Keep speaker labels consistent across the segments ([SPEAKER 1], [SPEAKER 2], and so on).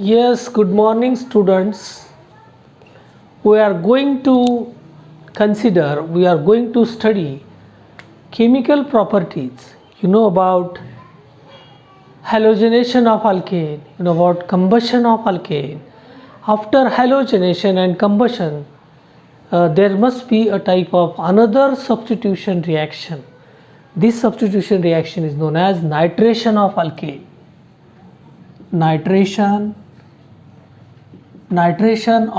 [SPEAKER 1] Yes, good morning, students. We are going to we are going to study chemical properties. You know about halogenation of alkane, you know about combustion of alkane. After halogenation and combustion, there must be a type of another substitution reaction. This substitution reaction is known as nitration of alkane. Nitration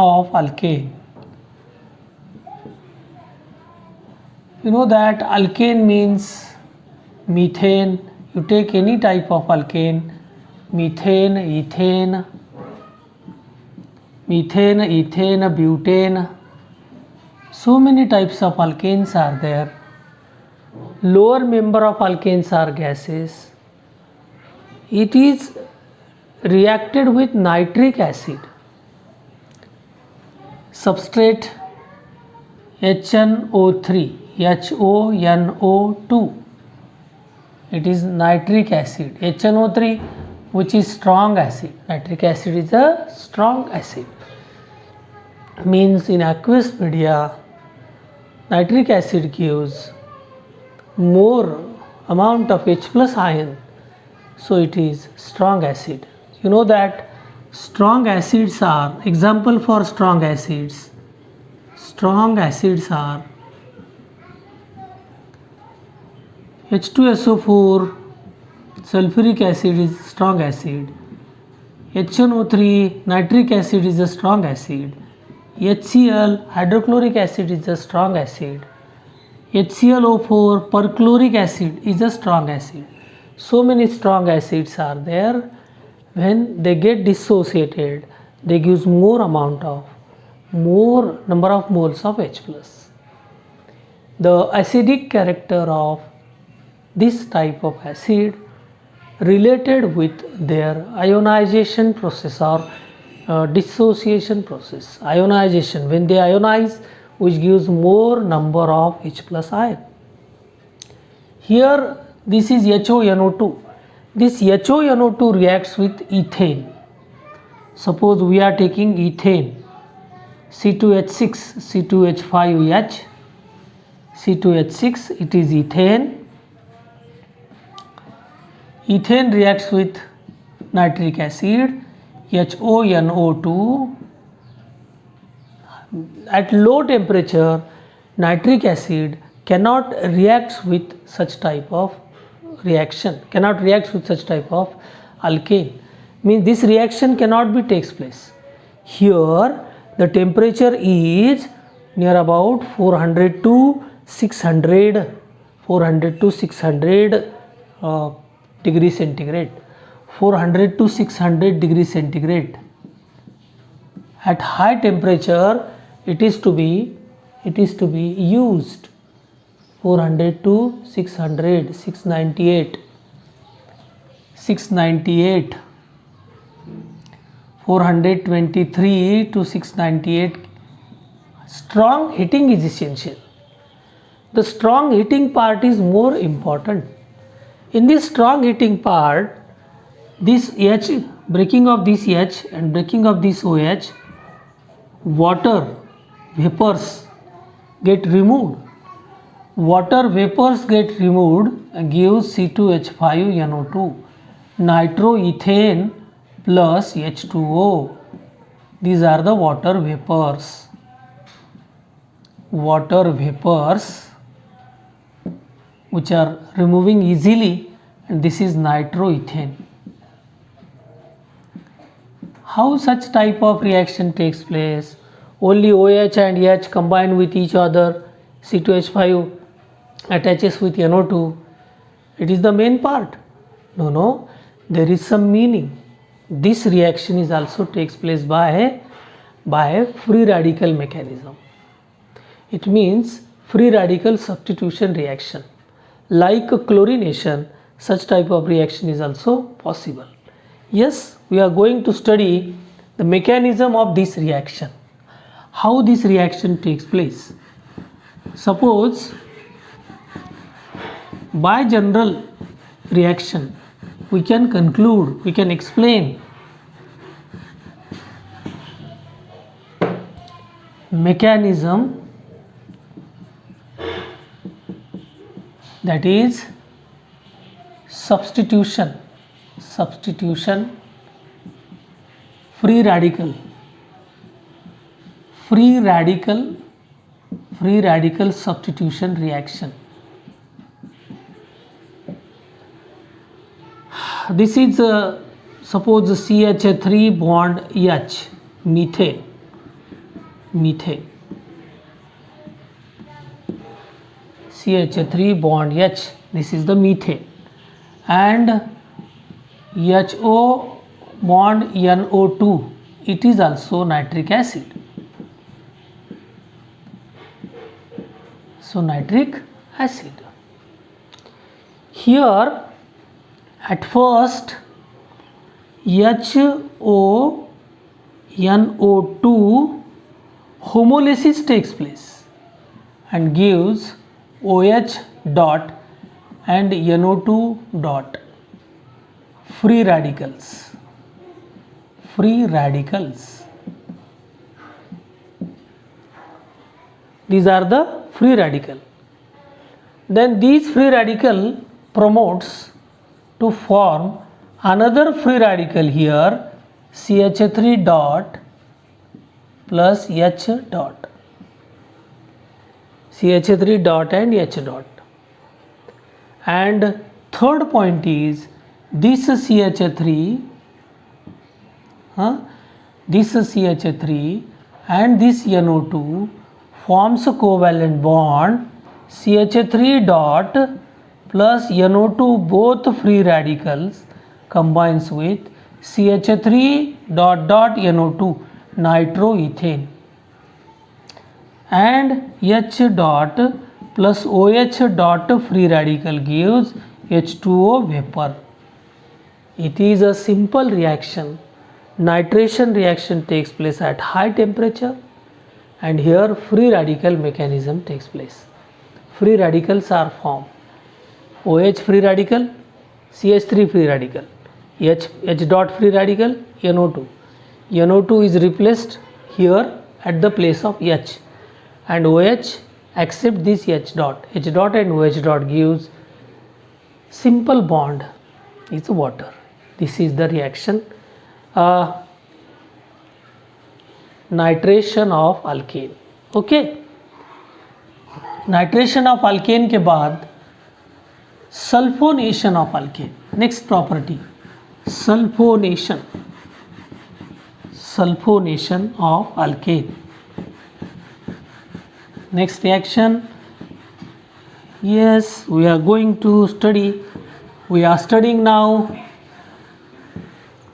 [SPEAKER 1] of alkane. You know that alkane means methane. You take any type of alkane, methane, ethane, butane. So many types of alkanes are there. Lower member of alkanes are gases. It is reacted with nitric acid. Substrate HNO3, HONO2. It is nitric acid. HNO3, which is strong acid. Nitric acid is a strong acid. Means in aqueous media, nitric acid gives more amount of H plus ion, so it is strong acid. You know that strong acids are, example for strong acids are H2SO4, sulfuric acid is strong acid, HNO3, nitric acid is a strong acid, HCl, hydrochloric acid is a strong acid, HClO4, perchloric acid is a strong acid. So many strong acids are there. When they get dissociated, they gives more number of moles of H plus. The acidic character of this type of acid related with their ionization process or dissociation process. Ionization, when they ionize, which gives more number of H plus ion. Here this is HONO2. This HONO2 reacts with ethane. Suppose we are taking ethane, C2H6, C2H5H, C2H6, it is ethane. Ethane reacts with nitric acid, HONO2. At low temperature, nitric acid cannot react with such type of reaction, alkane. Means this reaction cannot be takes place. Here the temperature is near about 400 to 600 degrees centigrade. 400 to 600 degrees centigrade. At high temperature it is to be used 400 to 600, 698, 423 to 698. Strong heating is essential. The strong heating part is more important. In this strong heating part, this H, breaking of this H and breaking of this OH, water vapors get removed. Water vapors get removed and gives C2H5NO2, nitroethane plus H2O. These are the water vapors. Which are removing easily, and this is nitroethane. How such type of reaction takes place? Only OH and H combine with each other, C2H5 attaches with NO2. It is the main part. No, there is some meaning. This reaction is also takes place by free radical mechanism. It means free radical substitution reaction. Like chlorination, such type of reaction is also possible. Yes, we are going to study the mechanism of this reaction. How this reaction takes place. Suppose by general reaction we can conclude, we can explain mechanism, that is substitution free radical substitution reaction. This is suppose CH3 bond H, methane. CH3 bond H, this is the methane, and HO bond NO2, it is also nitric acid. So nitric acid. Here at first HONO2 homolysis takes place and gives OH dot and NO2 dot, free radicals. These are the free radical. Then these free radical promotes to form another free radical here, CH3 dot plus H dot, CH3 dot and H dot. And third point is this CH3 and this NO2 forms a covalent bond, CH3 dot plus NO2 both free radicals combines with CH3 dot dot NO2 nitroethane, and H dot plus OH dot free radical gives H2O vapor. It is a simple reaction. Nitration reaction takes place at high temperature, and here free radical mechanism takes place. Free radicals are formed. OH free radical, CH3 free radical, H dot free radical, NO2. NO2 is replaced here at the place of H, and OH accept this H dot and OH dot gives simple bond is water. This is the reaction. Nitration of alkane. Okay, nitration of alkane के बाद sulphonation of alkane. Next property sulphonation of alkane. Next reaction, yes, we are going to study, we are studying now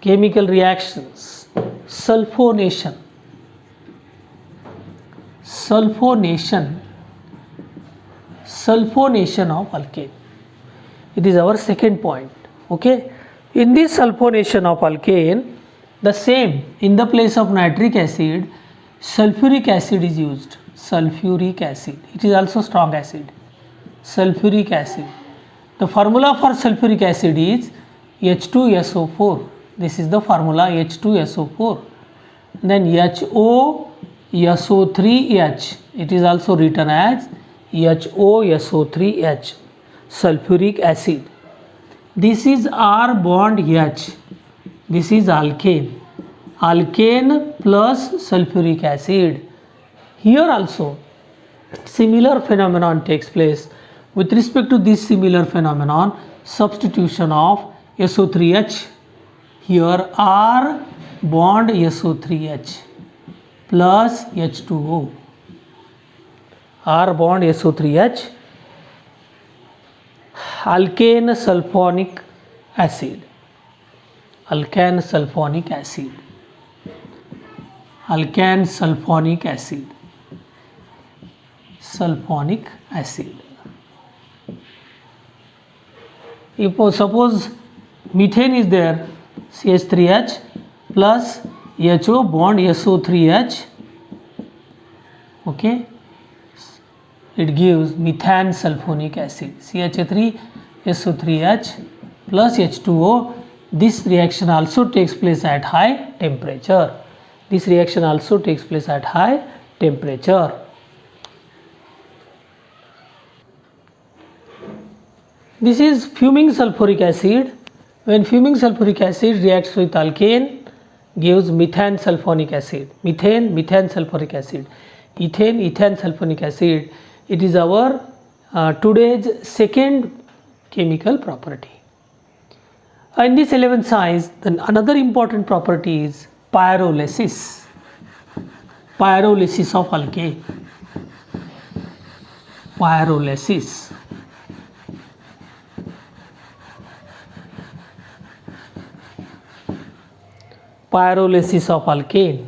[SPEAKER 1] chemical reactions. Sulfonation of alkane. It is our second point. Okay, in this sulfonation of alkane, the same, in the place of nitric acid, sulfuric acid is used. Sulfuric acid, it is also strong acid. Sulfuric acid. The formula for sulfuric acid is H2SO4. This is the formula, H2SO4. Then HOSO3H, it is also written as HOSO3H, sulfuric acid. This is R bond H. This is alkane. Alkane plus sulfuric acid. Here also similar phenomenon takes place. With respect to this similar phenomenon, substitution of SO3H. Here R bond SO3H plus H2O. R bond SO3H, alkane sulfonic acid. Alkane sulfonic acid. Alkane sulfonic acid. Sulfonic acid. If suppose methane is there, CH3H plus HO bond SO3H, okay, it gives methane sulfonic acid. CH3 SO3H plus H2O. This reaction also takes place at high temperature. This reaction also takes place at high temperature. This is fuming sulfuric acid. When fuming sulfuric acid reacts with alkane, gives methane sulfonic acid. Methane sulfuric acid. Ethane sulfonic acid. It is our today's second chemical property. In this 11th science, then another important property is pyrolysis. Pyrolysis of alkane. Pyrolysis. Pyrolysis of alkane.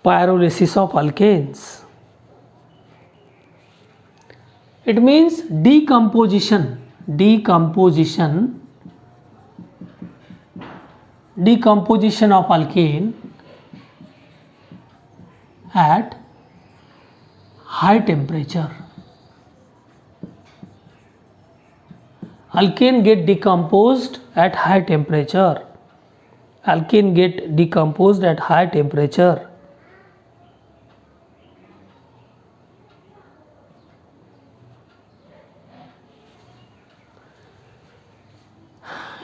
[SPEAKER 1] Pyrolysis of alkanes. It means decomposition of alkane at high temperature. Alkane get decomposed at high temperature. Alkane get decomposed at high temperature.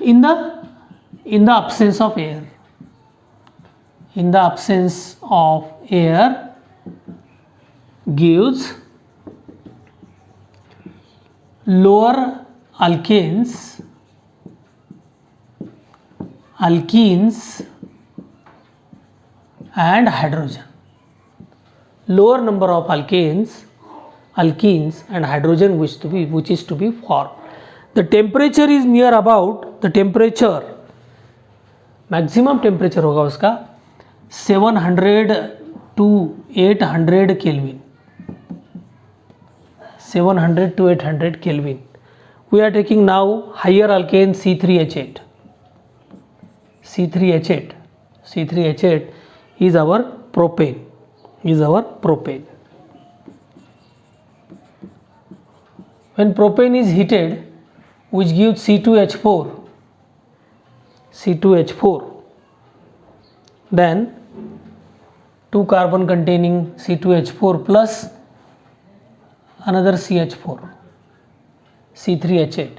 [SPEAKER 1] In the absence of air. In the absence of air gives lower alkenes and hydrogen. Lower number of alkenes and hydrogen which is to be formed. The temperature is near about maximum temperature होगा उसका 700 to 800 Kelvin. 700 to 800 Kelvin. We are taking now higher alkane C3H8. C3H8 is our propane. When propane is heated, which gives C2H4, then 2 carbon containing C2H4 plus another CH4, C3H8.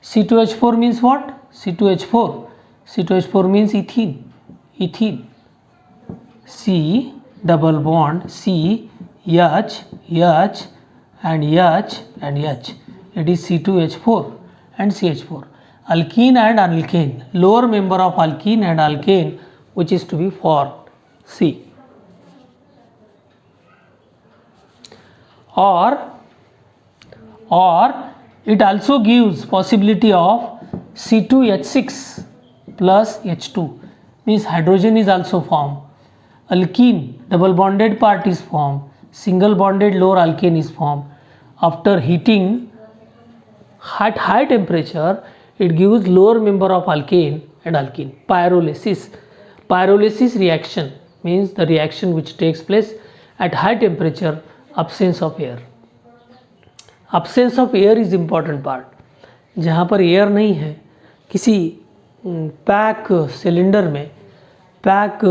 [SPEAKER 1] C2H4 means what? C2H4 means ethene. C double bond C, H and H. It is C2H4 and CH4. Alkene and alkane, lower member of alkene and alkane which is to be formed, C. Or it also gives possibility of C2H6 plus H2, means hydrogen is also formed. Alkene, double bonded part is formed. Single bonded lower alkane is formed. After heating at high temperature, it gives lower member of alkane and alkene. Pyrolysis reaction means the reaction which takes place at high temperature, absence of air. Absence of air is important part. जहाँ पर air नहीं है, किसी pack cylinder में, pack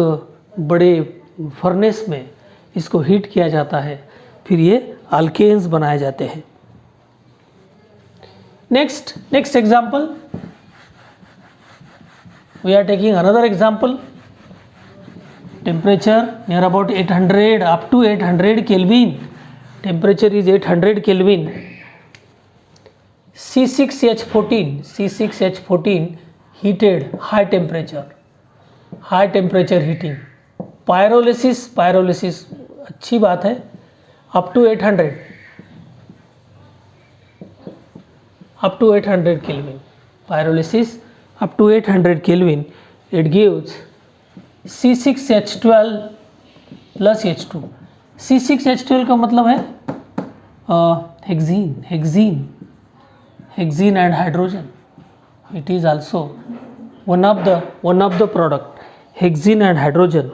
[SPEAKER 1] बड़े furnace में इसको heat किया जाता है, फिर ये अल्केन्स बनाए जाते हैं. Next example, we are taking another example. Temperature near about 800 up to 800 Kelvin. Temperature is 800 Kelvin. C6H14 heated, high temperature heating. Pyrolysis अच्छी बात है. Up to 800 Kelvin. Pyrolysis up to 800 Kelvin. It gives C6H12 plus H2. C6H12 का मतलब है hexene and hydrogen. It is also one of the product, hexene and hydrogen.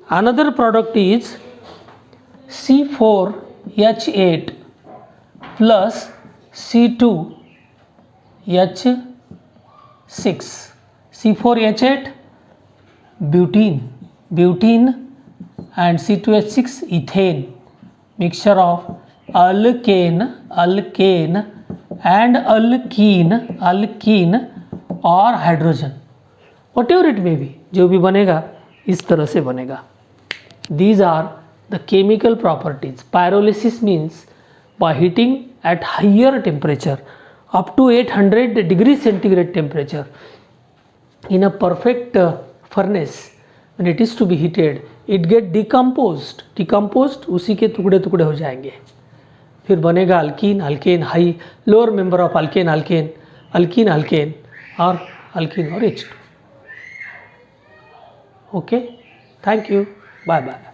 [SPEAKER 1] Another product is C4H8 plus C2H6, C4H8 butene, butene and C2H6 ethane, mixture of alkane, alkane and alkene or hydrogen, whatever it may be, जो भी बनेगा इस तरह से बनेगा. These are the chemical properties. Pyrolysis means by heating at higher temperature up to 800 degrees centigrade temperature in a perfect furnace, when it is to be heated, it get decomposed, उसी के टुकड़े टुकड़े हो जाएंगे. फिर बनेगा alkyne, alkane, high lower member of alkane, alkane, alkyne, alkane और alkyne और H2. Okay, thank you, bye bye.